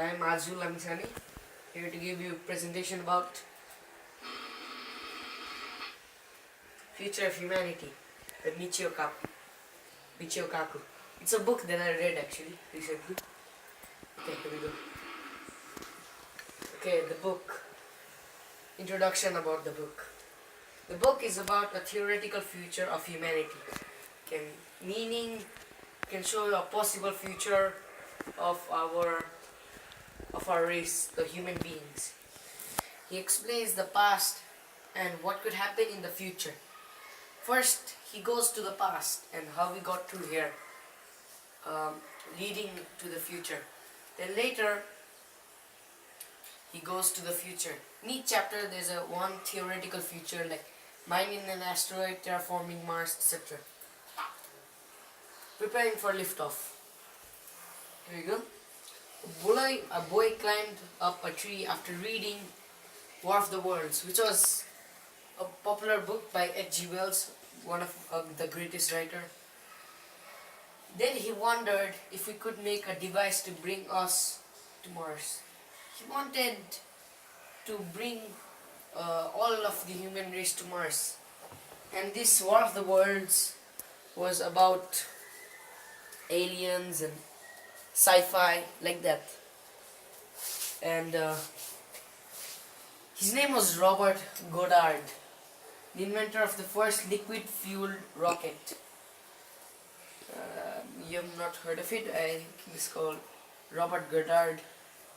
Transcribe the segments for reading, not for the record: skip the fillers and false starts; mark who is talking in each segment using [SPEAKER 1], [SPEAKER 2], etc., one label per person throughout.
[SPEAKER 1] I am Azul Amisani, here to give you a presentation about Future of Humanity by Michio Kaku. It's a book that I read actually recently. Okay, here we go. Okay, the book. Introduction about the book. The book is about a theoretical future of humanity. Can show a possible future of our race, the human beings. He explains the past and what could happen in the future. First, he goes to the past and how we got to here, leading to the future. Then later, he goes to the future. In each chapter, there's one theoretical future like mining an asteroid, terraforming Mars, etc. Preparing for liftoff. Here we go. A boy climbed up a tree after reading War of the Worlds, which was a popular book by H.G. Wells, one of the greatest writer. Then he wondered if we could make a device to bring us to Mars. He wanted to bring all of the human race to Mars. And this War of the Worlds was about aliens and sci-fi like that. And his name was Robert Goddard, the inventor of the first liquid-fueled rocket. You have not heard of it. I think it's called Robert Goddard,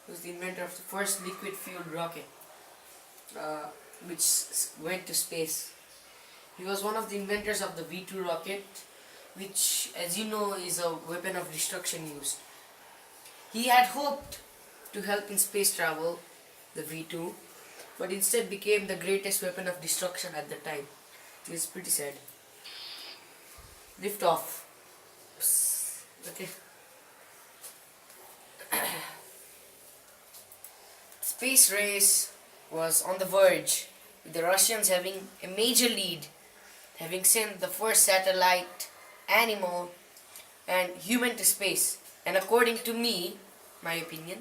[SPEAKER 1] who's the inventor of the first liquid-fueled rocket, which went to space. He was one of the inventors of the V2 rocket, which, as you know, is a weapon of destruction used. He had hoped to help in space travel, the V2, but instead became the greatest weapon of destruction at the time. It is pretty sad. Liftoff. Okay. Space race was on the verge, with the Russians having a major lead, having sent the first satellite, animal, and human to space, and according to me, my opinion,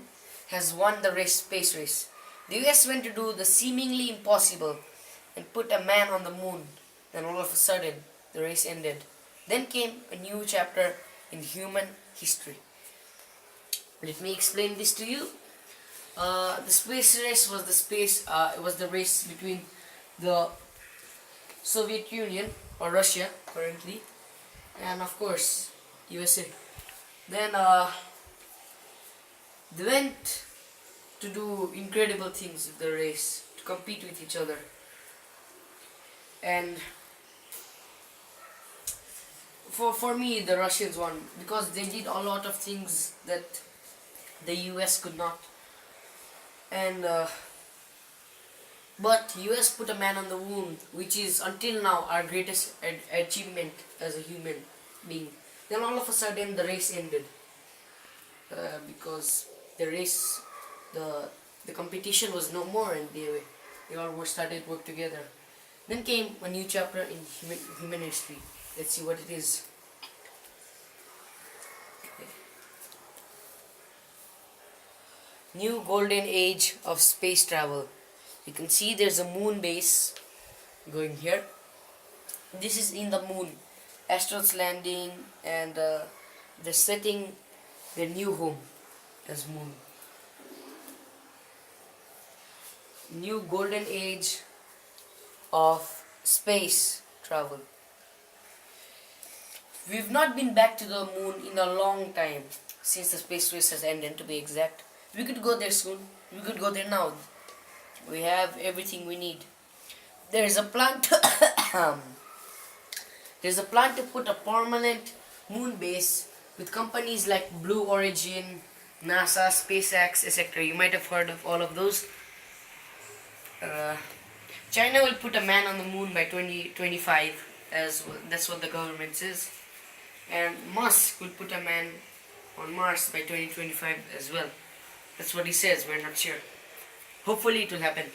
[SPEAKER 1] has won the space race. The US went to do the seemingly impossible and put a man on the moon. Then all of a sudden, the race ended. Then came a new chapter in human history. Let me explain this to you. The space race was the race between the Soviet Union or Russia currently, and of course USA. Then they went to do incredible things with the race, to compete with each other. And for me, the Russians won because they did a lot of things that the US could not. And but US put a man on the moon, which is until now our greatest achievement as a human being. Then all of a sudden the race ended because the competition was no more, and they all started work together. Then came a new chapter in human history. Let's see what it is. Okay. New golden age of space travel. You can see there's a moon base going here. This is in the moon. Astronauts landing, and they're setting their new home as moon. New golden age of space travel. We've not been back to the moon in a long time, since the space race has ended, to be exact. We could go there soon. We could go there now. We have everything we need. There's a plan to there's a plan to put a permanent moon base with companies like Blue Origin, NASA, SpaceX, etc. You might have heard of all of those. China will put a man on the moon by 2025, that's what the government says. And Musk will put a man on Mars by 2025 as well. That's what he says, we're not sure. Hopefully it will happen.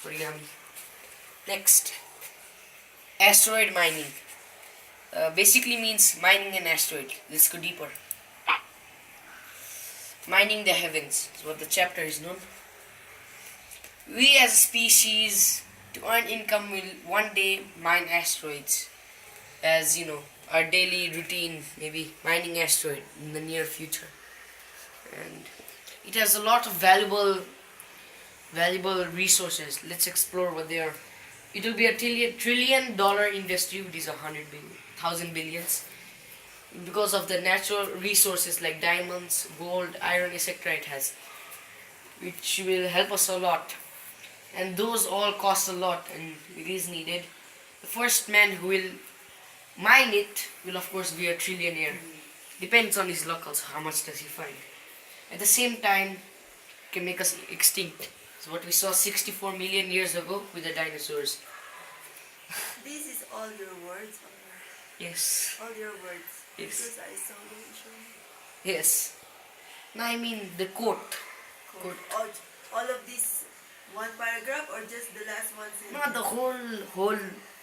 [SPEAKER 1] Origami. Next. Asteroid mining. Basically means mining an asteroid. Let's go deeper. Mining the heavens is what the chapter is known. We as a species, to earn income, will one day mine asteroids. As you know, our daily routine, maybe mining asteroid in the near future. And it has a lot of valuable resources. Let's explore what they are. It will be a trillion dollar industry, which is 1,000 billions, because of the natural resources like diamonds, gold, iron, etc. it has, which will help us a lot. And those all cost a lot, and it is needed. The first man who will mine it will of course be a trillionaire. Depends on his locals, how much does he find. At the same time, can make us extinct. So what we saw 64 million years ago with the dinosaurs.
[SPEAKER 2] This is all your words?
[SPEAKER 1] Yes.
[SPEAKER 2] All your words?
[SPEAKER 1] Yes.
[SPEAKER 2] Because I saw them.
[SPEAKER 1] Yes. No, I mean the quote.
[SPEAKER 2] Quote. All of this one paragraph or just the last one sentence?
[SPEAKER 1] Not the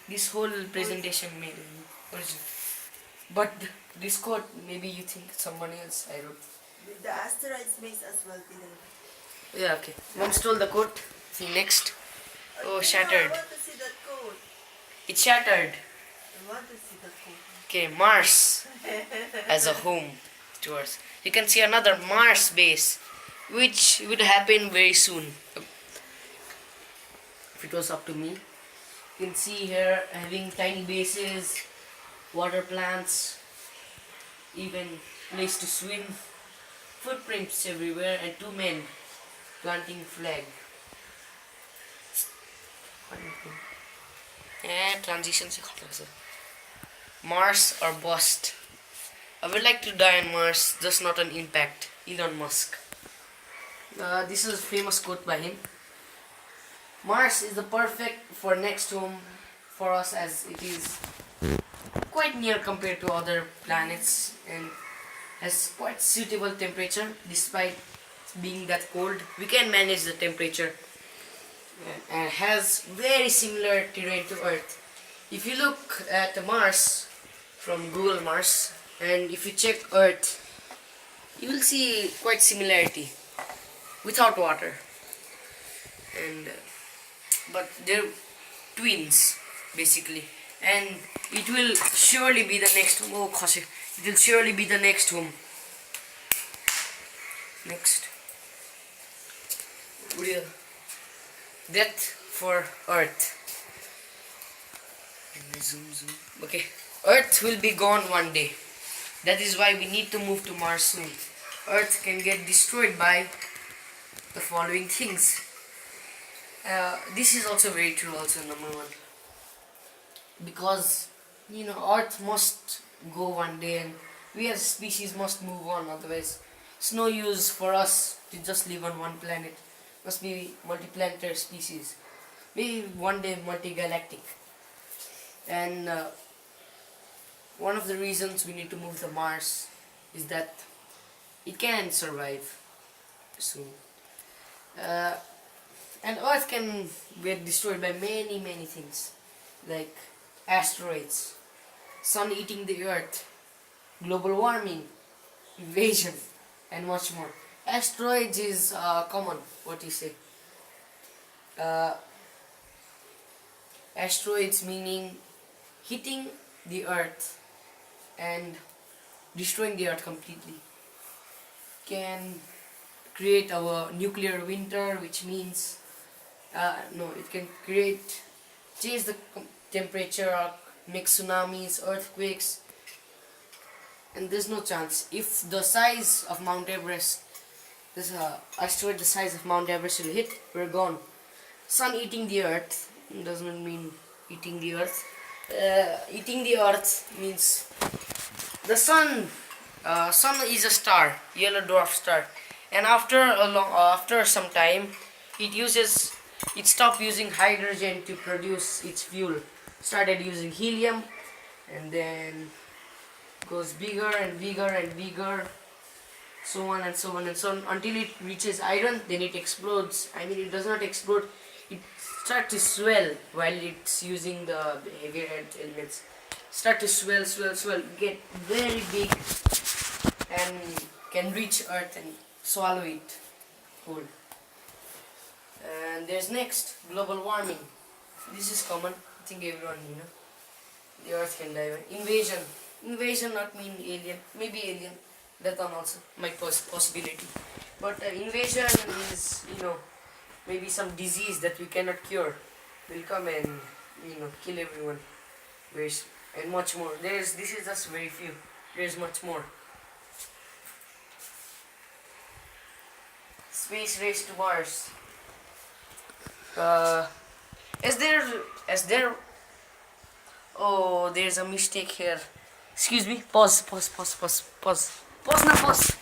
[SPEAKER 1] this whole presentation made original. But this quote, maybe you think someone else I wrote.
[SPEAKER 2] The asteroids makes us wealthy then.
[SPEAKER 1] Yeah, okay. Mom stole the quote. See next. Oh,
[SPEAKER 2] Okay,
[SPEAKER 1] shattered.
[SPEAKER 2] I want to see that code.
[SPEAKER 1] It shattered.
[SPEAKER 2] I want to see that code.
[SPEAKER 1] Okay, Mars as a home to Earth. You can see another Mars base, which would happen very soon. If it was up to me. You can see here having tiny bases, water plants, even place to swim, footprints everywhere, and two men planting flag. Transition se khatra se. Mars or bust. I would like to die on Mars, just not an impact. Elon Musk. This is a famous quote by him. Mars is the perfect for next home for us, as it is quite near compared to other planets and has quite suitable temperature. Despite being that cold, we can manage the temperature, and has very similar terrain to Earth. If you look at Mars from Google Mars and if you check Earth, you will see quite similarity without water. And but they're twins basically, and it will surely be the next home. Oh, gosh, it will surely be the next home. Next, death for Earth. Zoom. Okay, Earth will be gone one day. That is why we need to move to Mars soon. Earth can get destroyed by the following things. This is also very true, also number one, because Earth must go one day, and we as a species must move on. Otherwise, it's no use for us to just live on one planet. Must be multi-planetary species, maybe one day multi-galactic. And one of the reasons we need to move to Mars is that it can survive soon. And Earth can get destroyed by many things, like asteroids, sun eating the Earth, global warming, invasion, and much more. Asteroids is common, what you say. Asteroids meaning hitting the Earth and destroying the Earth completely. Can create our nuclear winter, which means it can change the temperature, make tsunamis, earthquakes, and there's no chance. If the size of Mount Everest, this asteroid the size of Mount Everest will hit, we're gone. Sun eating the Earth doesn't mean eating the Earth. Eating the Earth means the sun. Sun is a star, yellow dwarf star, and after some time, it stopped using hydrogen to produce its fuel. Started using helium, and then goes bigger and bigger, so on and so on until it reaches iron. Then it explodes. I mean, it does not explode. It starts to swell while it's using the heavier elements. Start to swell, get very big, and can reach Earth and swallow it whole. And there's next global warming. This is common. I think everyone the earth can die. Invasion not mean alien. Maybe alien. That one also might possibility. But invasion is maybe some disease that we cannot cure will come and kill everyone. And much more. This is just very few. There's much more. Space race to Mars. Is there oh, there's a mistake here. Excuse me. Pause now, pause.